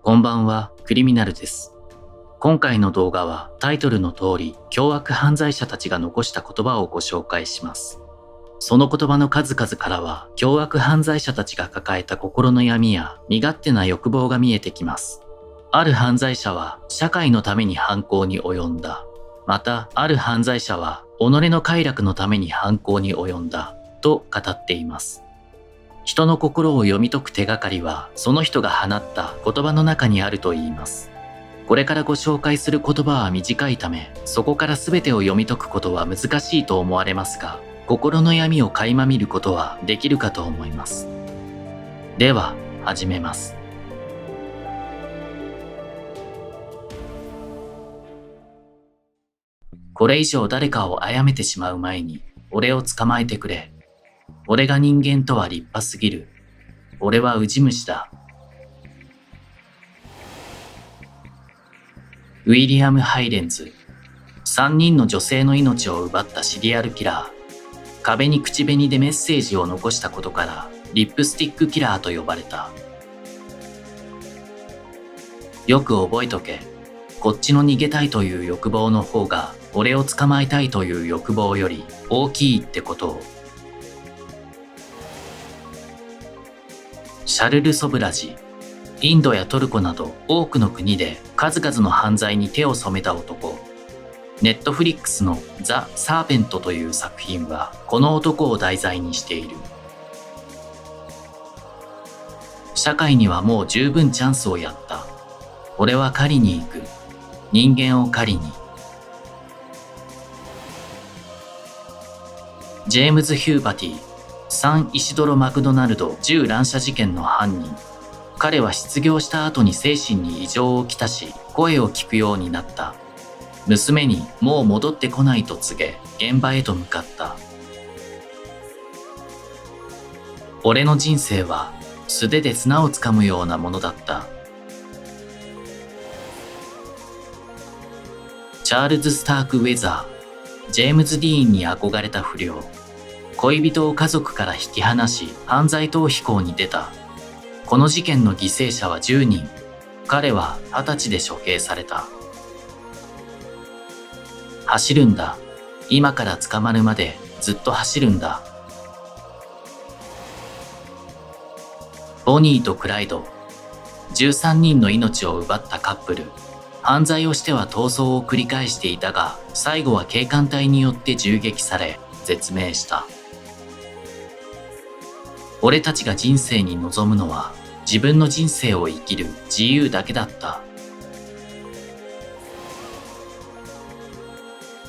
こんばんは、クリミナルです。今回の動画はタイトルの通り、凶悪犯罪者たちが残した言葉をご紹介します。その言葉の数々からは、凶悪犯罪者たちが抱えた心の闇や身勝手な欲望が見えてきます。ある犯罪者は社会のために犯行に及んだ。また、ある犯罪者は己の快楽のために犯行に及んだと語っています。人の心を読み解く手がかりは、その人が放った言葉の中にあると言います。これからご紹介する言葉は短いため、そこから全てを読み解くことは難しいと思われますが、心の闇を垣間見ることはできるかと思います。では、始めます。これ以上誰かを殺めてしまう前に、俺を捕まえてくれ。俺が人間とは立派すぎる。俺はウジ虫だ。ウィリアム・ハイレンズ。3人の女性の命を奪ったシリアルキラー。壁に口紅でメッセージを残したことから、リップスティックキラーと呼ばれた。よく覚えとけ。こっちの逃げたいという欲望の方が、俺を捕まえたいという欲望より大きいってことを。シャルル・ソブラジ。インドやトルコなど多くの国で数々の犯罪に手を染めた男。ネットフリックスのザ・サーペントという作品はこの男を題材にしている。社会にはもう十分チャンスをやった。俺は狩りに行く。人間を狩りに。ジェームズ・ヒューバティ。サン・イシドロ・マクドナルド銃乱射事件の犯人。彼は失業した後に精神に異常をきたし、声を聞くようになった。娘にもう戻ってこないと告げ、現場へと向かった。俺の人生は素手で綱をつかむようなものだった。チャールズ・スターク・ウェザー。ジェームズ・ディーンに憧れた不良。恋人を家族から引き離し、犯罪逃避行に出た。この事件の犠牲者は10人。彼は20歳で処刑された。走るんだ。今から捕まるまでずっと走るんだ。ボニーとクライド。13人の命を奪ったカップル。犯罪をしては逃走を繰り返していたが、最後は警官隊によって銃撃され、絶命した。俺たちが人生に望むのは、自分の人生を生きる自由だけだった。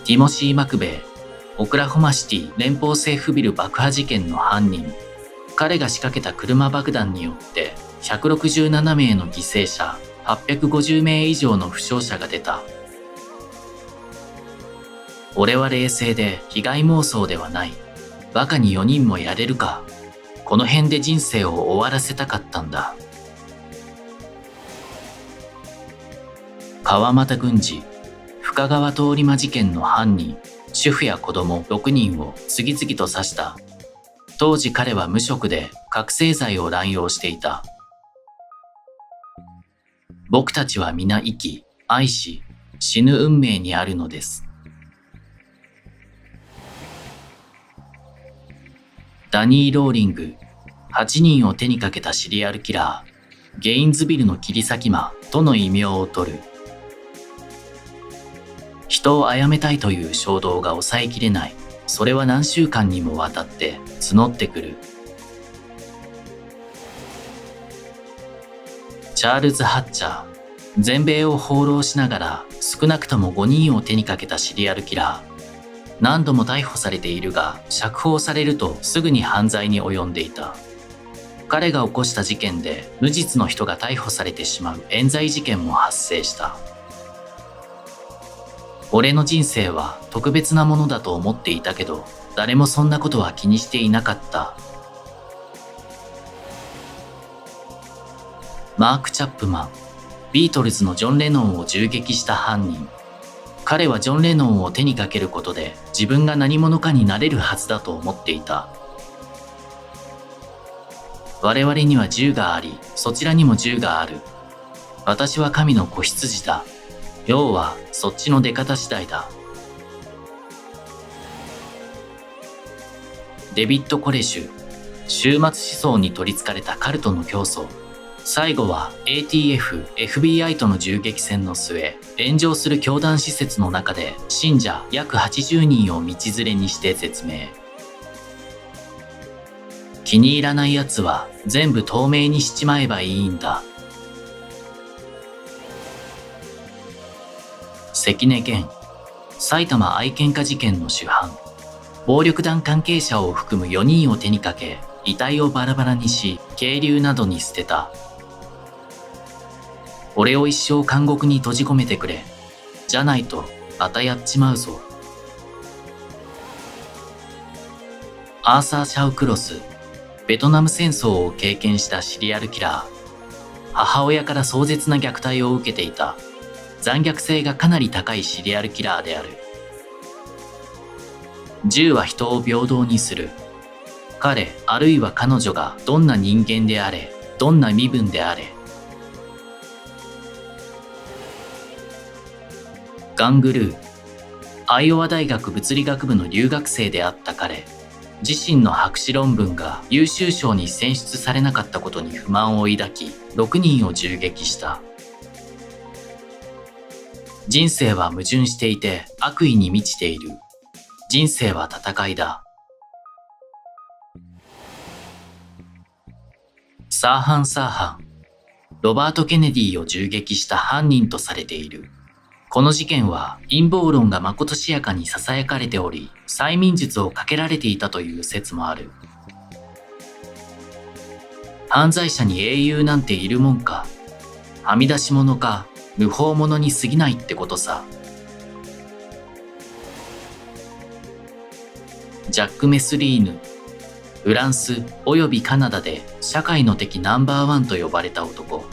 ティモシー・マクベイ。オクラホマシティ連邦政府ビル爆破事件の犯人。彼が仕掛けた車爆弾によって167名の犠牲者、850名以上の負傷者が出た。俺は冷静で被害妄想ではない。バカに4人もやれるか。この辺で人生を終わらせたかったんだ。川俣軍司。深川通り魔事件の犯人、主婦や子供6人を次々と刺した。当時彼は無職で覚醒剤を乱用していた。僕たちは皆生き、愛し、死ぬ運命にあるのです。ダニー・ローリング。8人を手にかけたシリアルキラー。ゲインズビルの切り裂き魔との異名を取る。人を殺めたいという衝動が抑えきれない。それは何週間にもわたって募ってくる。チャールズ・ハッチャー。全米を放浪しながら少なくとも5人を手にかけたシリアルキラー。何度も逮捕されているが、釈放されるとすぐに犯罪に及んでいた。彼が起こした事件で無実の人が逮捕されてしまう冤罪事件も発生した。俺の人生は特別なものだと思っていたけど、誰もそんなことは気にしていなかった。マーク・チャップマン。ビートルズのジョン・レノンを銃撃した犯人。彼はジョン・レノンを手にかけることで自分が何者かになれるはずだと思っていた。我々には銃があり、そちらにも銃がある。私は神の子羊だ。要は、そっちの出方次第だ。デビッド・コレシュ、終末思想に取り憑かれたカルトの教祖。最後は ATF、FBI との銃撃戦の末、炎上する教団施設の中で信者約80人を道連れにして絶命。気に入らない奴は全部透明にしちまえばいいんだ。関根源、埼玉愛犬家事件の主犯。暴力団関係者を含む4人を手にかけ、遺体をバラバラにし、渓流などに捨てた。俺を一生監獄に閉じ込めてくれ。じゃないと、またやっちまうぞ。アーサー・シャウクロス、ベトナム戦争を経験したシリアルキラー。母親から壮絶な虐待を受けていた。残虐性がかなり高いシリアルキラーである。銃は人を平等にする。彼あるいは彼女がどんな人間であれ、どんな身分であれ。ガングルー、アイオワ大学物理学部の留学生であった彼。自身の博士論文が優秀賞に選出されなかったことに不満を抱き、6人を銃撃した。人生は矛盾していて悪意に満ちている。人生は戦いだ。サーハン、ロバート・ケネディを銃撃した犯人とされている。この事件は陰謀論がまことしやかに囁かれており、催眠術をかけられていたという説もある。犯罪者に英雄なんているもんか。はみ出し者か無法者に過ぎないってことさ。ジャック・メスリーヌ、フランスおよびカナダで社会の敵ナンバーワンと呼ばれた男。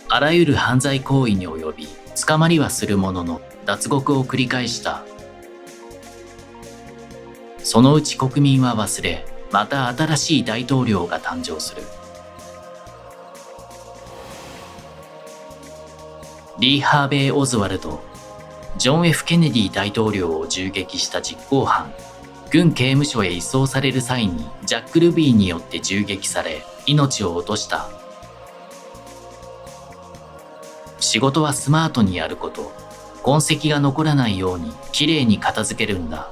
あらゆる犯罪行為に及び、捕まりはするものの脱獄を繰り返した。そのうち国民は忘れ、また新しい大統領が誕生する。リー・ハーベイ・オズワルド、ジョン・ F ・ケネディ大統領を銃撃した実行犯。軍刑務所へ移送される際にジャック・ルビーによって銃撃され、命を落とした。仕事はスマートにやること。痕跡が残らないようにきれいに片付けるんだ。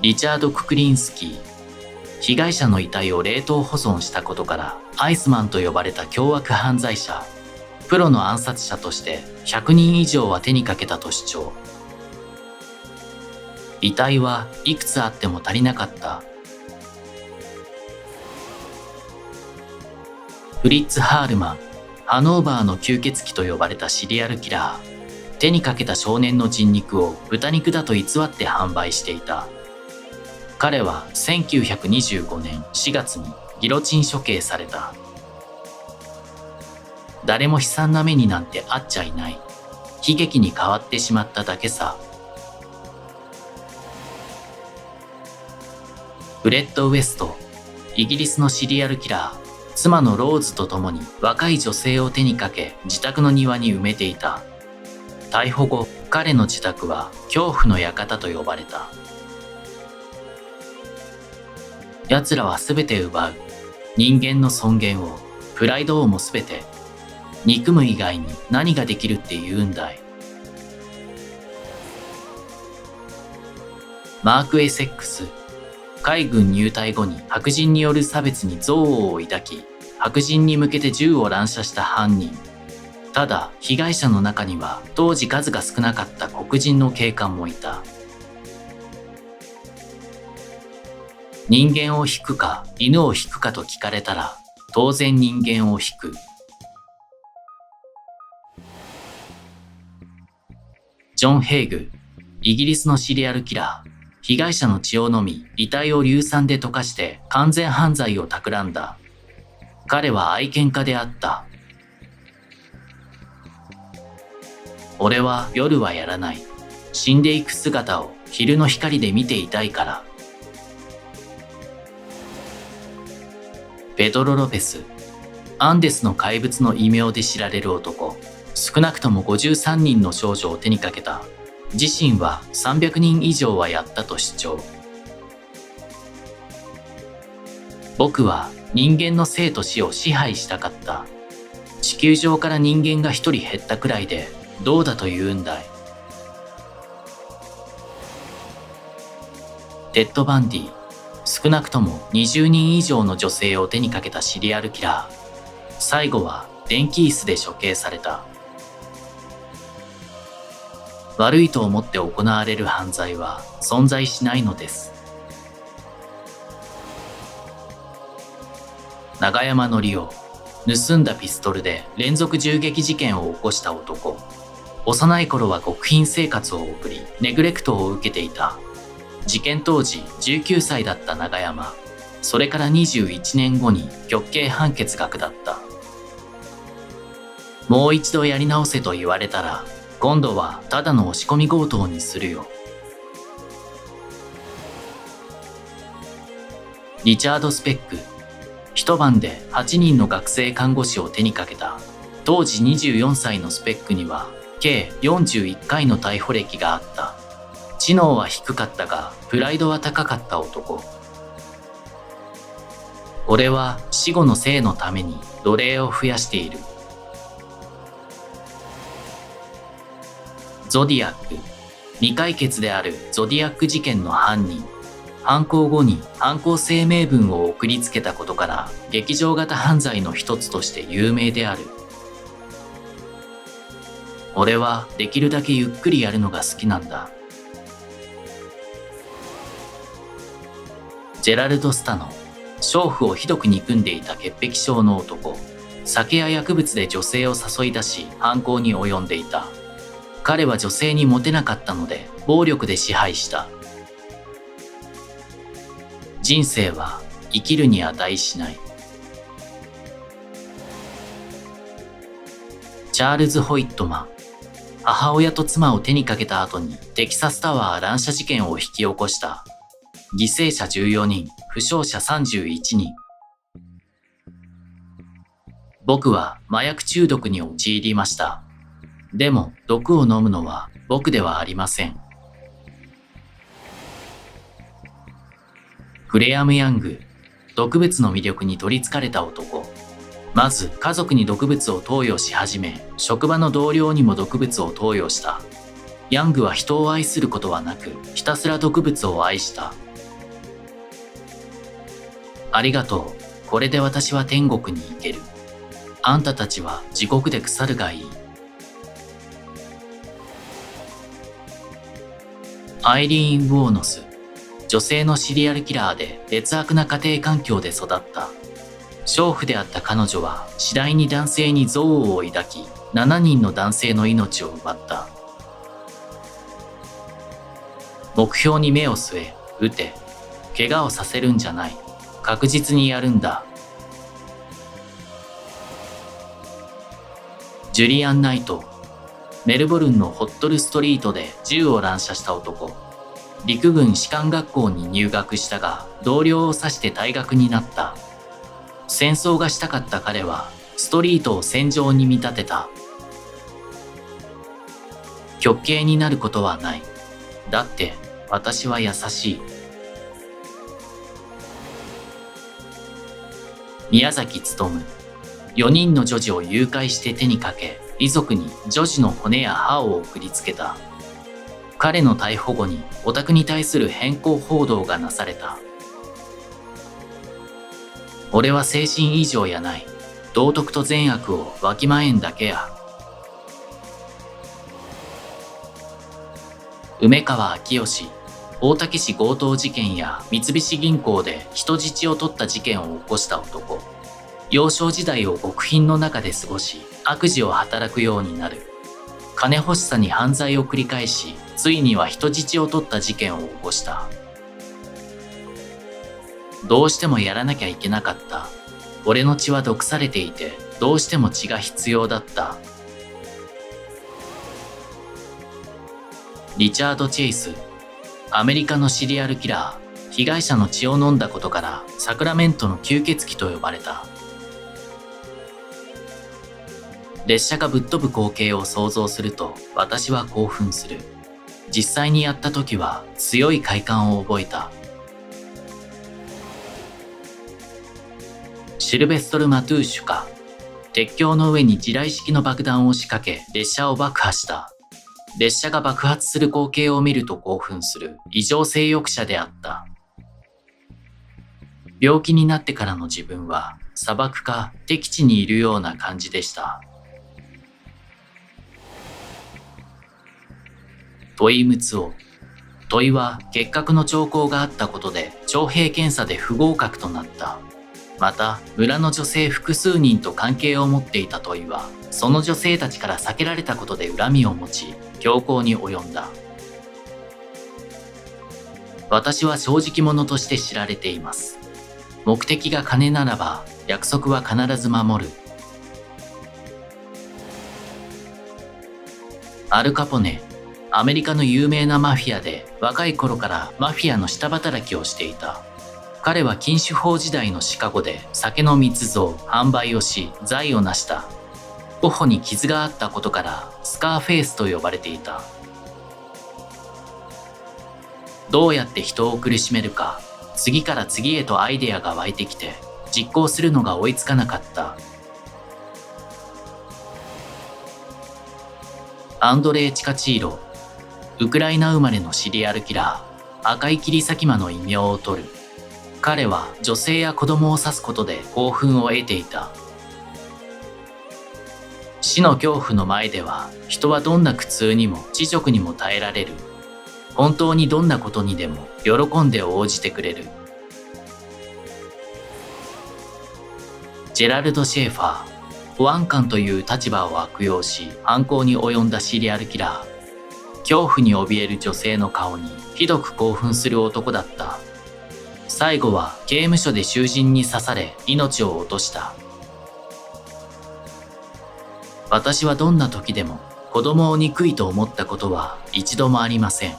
リチャード・ククリンスキー、被害者の遺体を冷凍保存したことからアイスマンと呼ばれた凶悪犯罪者。プロの暗殺者として100人以上は手にかけたと主張。遺体はいくつあっても足りなかった。フリッツ・ハールマン、ハノーバーの吸血鬼と呼ばれたシリアルキラー。手にかけた少年の人肉を豚肉だと偽って販売していた。彼は1925年4月にギロチン処刑された。誰も悲惨な目になんてあっちゃいない。悲劇に変わってしまっただけさ。ブレッド・ウエスト、イギリスのシリアルキラー。妻のローズと共に若い女性を手にかけ自宅の庭に埋めていた。逮捕後、彼の自宅は恐怖の館と呼ばれた。奴らは全て奪う。人間の尊厳を、プライドをも全て。憎む以外に何ができるって言うんだい。マーク・エセックス、海軍入隊後に白人による差別に憎悪を抱き、白人に向けて銃を乱射した犯人。ただ、被害者の中には当時数が少なかった黒人の警官もいた。人間を引くか犬を引くかと聞かれたら、当然人間を引く。ジョン・ヘイグ、イギリスのシリアルキラー。被害者の血を飲み、遺体を硫酸で溶かして完全犯罪を企んだ。彼は愛犬家であった。俺は夜はやらない。死んでいく姿を昼の光で見ていたいから。ペドロ・ロペス。アンデスの怪物の異名で知られる男。少なくとも53人の少女を手にかけた。自身は300人以上はやったと主張。僕は人間の生と死を支配したかった。地球上から人間が一人減ったくらいでどうだと言うんだい。テッド・バンディ。少なくとも20人以上の女性を手にかけたシリアルキラー。最後は電気椅子で処刑された。悪いと思って行われる犯罪は存在しないのです。永山則夫。盗んだピストルで連続銃撃事件を起こした男。幼い頃は極貧生活を送り、ネグレクトを受けていた。事件当時19歳だった永山。それから21年後に極刑判決が下った。もう一度やり直せと言われたら、今度はただの押し込み強盗にするよ。リチャード・スペック。一晩で8人の学生看護師を手にかけた。当時24歳のスペックには計41回の逮捕歴があった。知能は低かったがプライドは高かった男。俺は死後の生のために奴隷を増やしている。ゾディアック。未解決であるゾディアック事件の犯人。犯行後に犯行声明文を送りつけたことから劇場型犯罪の一つとして有名である。俺はできるだけゆっくりやるのが好きなんだ。ジェラルド・スタノ。娼婦をひどく憎んでいた潔癖症の男。酒や薬物で女性を誘い出し犯行に及んでいた。彼は女性にモテなかったので暴力で支配した。人生は生きるに値しない。チャールズ・ホイットマン。母親と妻を手にかけた後にテキサスタワー乱射事件を引き起こした。犠牲者14人、負傷者31人。僕は麻薬中毒に陥りました。でも毒を飲むのは僕ではありません。グレアム・ヤング。毒物の魅力に取りつかれた男。まず家族に毒物を投与し始め、職場の同僚にも毒物を投与した。ヤングは人を愛することはなく、ひたすら毒物を愛した。ありがとう。これで私は天国に行ける。あんたたちは地獄で腐るがいい。アイリーン・ウォーノス。女性のシリアルキラーで劣悪な家庭環境で育った。娼婦であった彼女は次第に男性に憎悪を抱き、7人の男性の命を奪った。目標に目を据え、撃て。怪我をさせるんじゃない。確実にやるんだ。ジュリアン・ナイト。メルボルンのホットルストリートで銃を乱射した男。陸軍士官学校に入学したが、同僚を刺して退学になった。戦争がしたかった彼は、ストリートを戦場に見立てた。極刑になることはない。だって、私は優しい。宮崎努。4人の女児を誘拐して手にかけ、遺族に女児の骨や歯を送りつけた。彼の逮捕後にオタクに対する偏向報道がなされた。俺は精神異常やない。道徳と善悪をわきまえんだけや。梅川明義。大竹市強盗事件や三菱銀行で人質を取った事件を起こした男。幼少時代を極貧の中で過ごし、悪事を働くようになる。金欲しさに犯罪を繰り返し、ついには人質を取った事件を起こした。どうしてもやらなきゃいけなかった。俺の血は毒されていて、どうしても血が必要だった。リチャード・チェイス。アメリカのシリアルキラー。被害者の血を飲んだことからサクラメントの吸血鬼と呼ばれた。列車がぶっ飛ぶ光景を想像すると私は興奮する。実際にやった時は強い快感を覚えた。シルベストル・マトゥーシュか。鉄橋の上に地雷式の爆弾を仕掛け列車を爆破した。列車が爆発する光景を見ると興奮する異常性欲者であった。病気になってからの自分は砂漠か敵地にいるような感じでした。問い6つを。問いは結核の兆候があったことで徴兵検査で不合格となった。また村の女性複数人と関係を持っていた問いはその女性たちから避けられたことで恨みを持ち凶行に及んだ。私は正直者として知られています。目的が金ならば約束は必ず守る。アルカポネ、アメリカの有名なマフィアで若い頃からマフィアの下働きをしていた。彼は禁酒法時代のシカゴで酒の密造、販売をし財を成した。頬に傷があったことからスカーフェイスと呼ばれていた。どうやって人を苦しめるか、次から次へとアイデアが湧いてきて実行するのが追いつかなかった。アンドレイ・チカチーロ、ウクライナ生まれのシリアルキラー、赤い切り裂き魔の異名を取る。彼は女性や子供を刺すことで興奮を得ていた。死の恐怖の前では人はどんな苦痛にも恥辱にも耐えられる。本当にどんなことにでも喜んで応じてくれる。ジェラルド・シェーファー、保安官という立場を悪用し犯行に及んだシリアルキラー。恐怖に怯える女性の顔にひどく興奮する男だった。最後は刑務所で囚人に刺され命を落とした。私はどんな時でも子供を憎いと思ったことは一度もありません。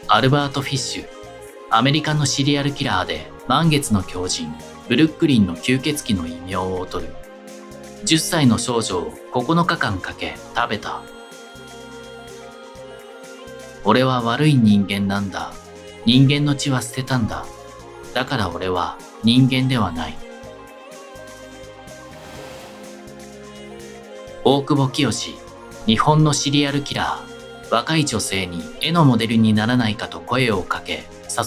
アルバート・フィッシュ、アメリカのシリアルキラーで満月の狂人、ブルックリンの吸血鬼の異名を取る。10歳の少女を9日間かけ食べた。俺は悪い人間なんだ。人間の血は捨てたんだ。だから俺は人間ではない。大久保清、日本のシリアルキラー。若い女性に絵のモデルにならないかと声をかけ、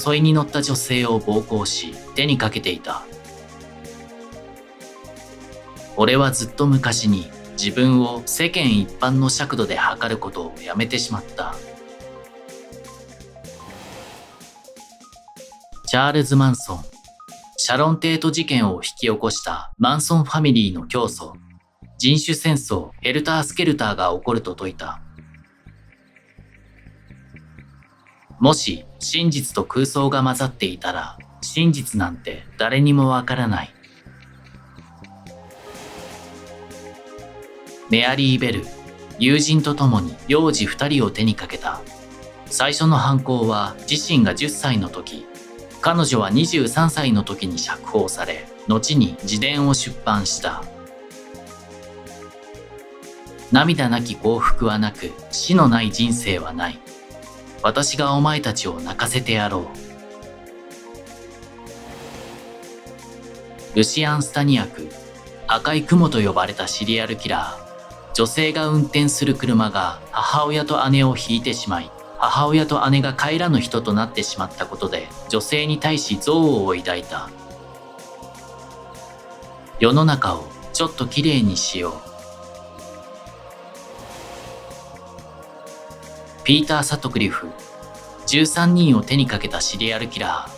誘いに乗った女性を暴行し、手にかけていた。俺はずっと昔に自分を世間一般の尺度で測ることをやめてしまった。チャールズ・マンソン、シャロン・テート事件を引き起こしたマンソンファミリーの教祖、人種戦争ヘルター・スケルターが起こると説いた。もし真実と空想が混ざっていたら、真実なんて誰にもわからない。メアリー・ベル、友人と共に幼児2人を手にかけた。最初の犯行は自身が10歳の時、彼女は23歳の時に釈放され、後に自伝を出版した。涙なき幸福はなく、死のない人生はない。私がお前たちを泣かせてやろう。ルシアン・スタニアク、赤い雲と呼ばれたシリアルキラー。女性が運転する車が母親と姉をひいてしまい、母親と姉が帰らぬ人となってしまったことで、女性に対し憎悪を抱いた。世の中をちょっときれいにしよう。ピーター・サトクリフ、13人を手にかけたシリアルキラー。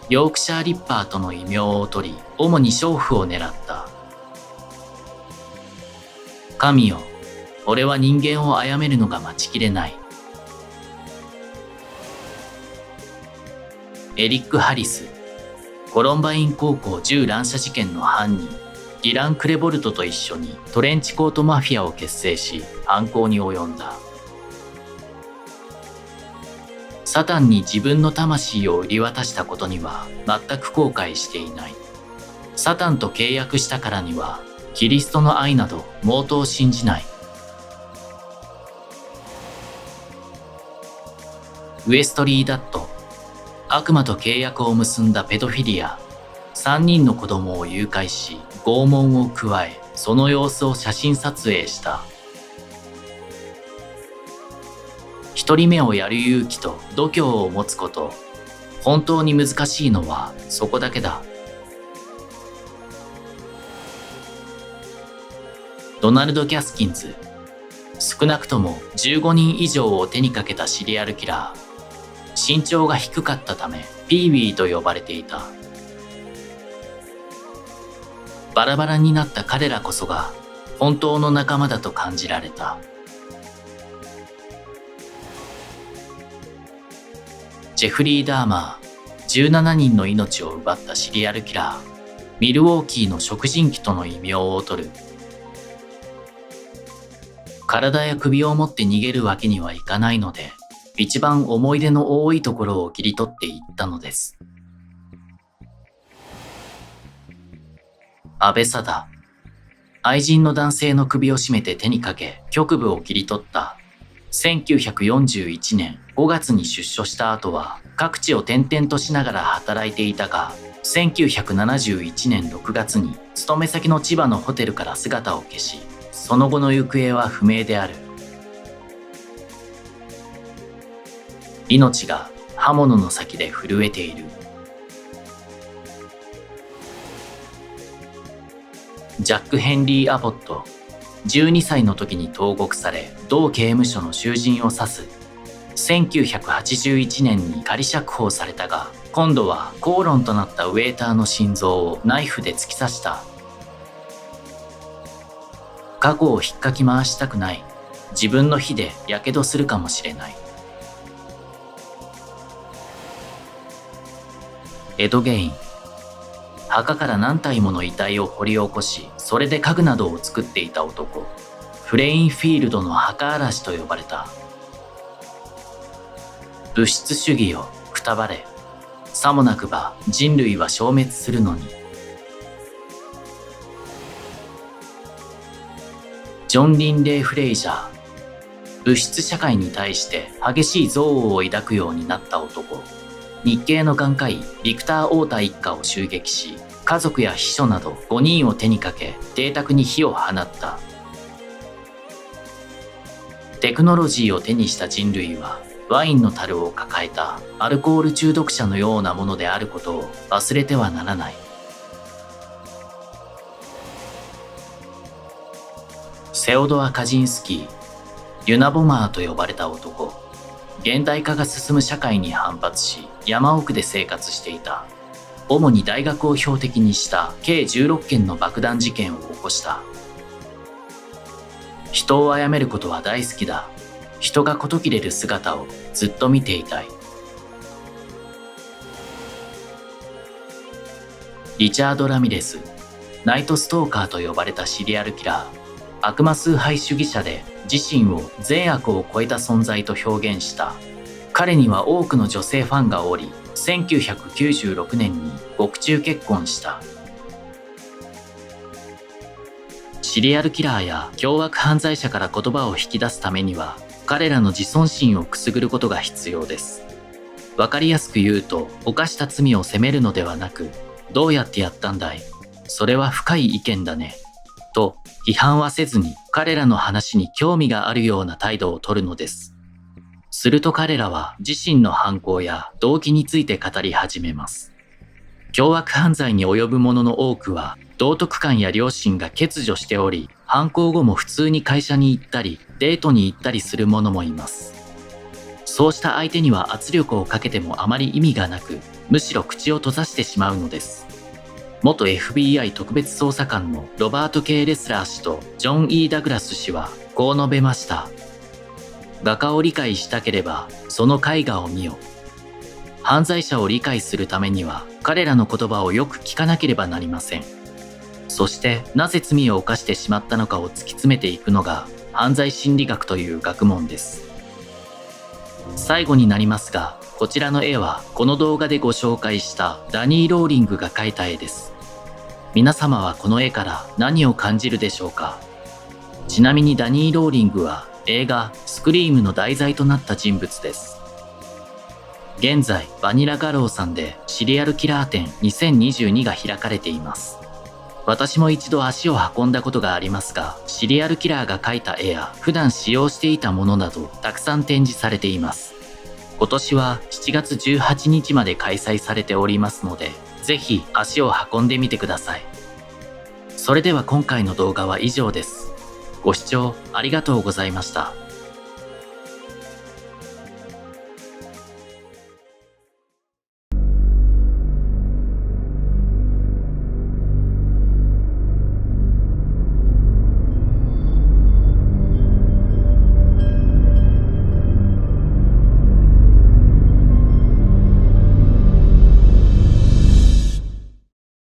ヨークシャー・リッパーとの異名を取り、主に娼婦を狙った。神よ、俺は人間を殺めるのが待ちきれない。エリック・ハリス、コロンバイン高校銃乱射事件の犯人、ディラン・クレボルトと一緒にトレンチコートマフィアを結成し、犯行に及んだ。サタンに自分の魂を売り渡したことには全く後悔していない。サタンと契約したからにはキリストの愛など毛頭信じない。ウエストリー・ダット、悪魔と契約を結んだペドフィリア、3人の子供を誘拐し拷問を加え、その様子を写真撮影した。1人目をやる勇気と度胸を持つこと、本当に難しいのはそこだけだ。ドナルド・キャスキンズ、少なくとも15人以上を手にかけたシリアルキラー。身長が低かったためピーウィーと呼ばれていた。バラバラになった彼らこそが本当の仲間だと感じられた。ジェフリー・ダーマー、17人の命を奪ったシリアルキラー、ミルウォーキーの食人鬼との異名を取る。体や首を持って逃げるわけにはいかないので、一番思い出の多いところを切り取っていったのです。阿部貞、愛人の男性の首を絞めて手にかけ局部を切り取った。1941年5月に出所した後は各地を転々としながら働いていたが、1971年6月に勤め先の千葉のホテルから姿を消し、その後の行方は不明である。命が刃物の先で震えている。ジャック・ヘンリー・アボット、12歳の時に投獄され同刑務所の囚人を刺す。1981年に仮釈放されたが、今度は口論となったウェーターの心臓をナイフで突き刺した。過去を引っかき回したくない。自分の火で火傷するかもしれない。エド・ゲイン、墓から何体もの遺体を掘り起こし、それで家具などを作っていた男。フレインフィールドの墓荒らしと呼ばれた。物質主義よ、くたばれ。さもなくば人類は消滅するのに。ジョン・リンレイ・フレイジャー、物質社会に対して激しい憎悪を抱くようになった男。日系の眼科医ビクター・オータ一家を襲撃し、家族や秘書など5人を手にかけ邸宅に火を放った。テクノロジーを手にした人類はワインの樽を抱えたアルコール中毒者のようなものであることを忘れてはならない。セオドア・カジンスキー、ユナボマーと呼ばれた男。現代化が進む社会に反発し、山奥で生活していた。主に大学を標的にした計16件の爆弾事件を起こした。人を殺めることは大好きだ。人が事切れる姿をずっと見ていたい。リチャード・ラミレス、ナイトストーカーと呼ばれたシリアルキラー。悪魔崇拝主義者で自身を善悪を超えた存在と表現した。彼には多くの女性ファンがおり、1996年に獄中結婚した。シリアルキラーや凶悪犯罪者から言葉を引き出すためには、彼らの自尊心をくすぐることが必要です。わかりやすく言うと、犯した罪を責めるのではなく、どうやってやったんだい？それは深い意見だね。と批判はせずに、彼らの話に興味があるような態度を取るのです。すると彼らは自身の犯行や動機について語り始めます。凶悪犯罪に及ぶ者の多くは道徳観や良心が欠如しており、犯行後も普通に会社に行ったりデートに行ったりする者もいます。そうした相手には圧力をかけてもあまり意味がなく、むしろ口を閉ざしてしまうのです。元 FBI 特別捜査官のロバート・K・レスラー氏とジョン・ E ・ダグラス氏はこう述べました。画家を理解したければその絵画を見よ。犯罪者を理解するためには彼らの言葉をよく聞かなければなりません。そしてなぜ罪を犯してしまったのかを突き詰めていくのが犯罪心理学という学問です。最後になりますが、こちらの絵はこの動画でご紹介したダニー・ローリングが描いた絵です。皆様はこの絵から何を感じるでしょうか？ちなみにダニー・ローリングは映画スクリームの題材となった人物です。現在バニラガローさんでシリアルキラー展2022が開かれています。私も一度足を運んだことがありますが、シリアルキラーが描いた絵や普段使用していたものなどたくさん展示されています。今年は7月18日まで開催されておりますので、ぜひ足を運んでみてください。それでは今回の動画は以上です。ご視聴ありがとうございました。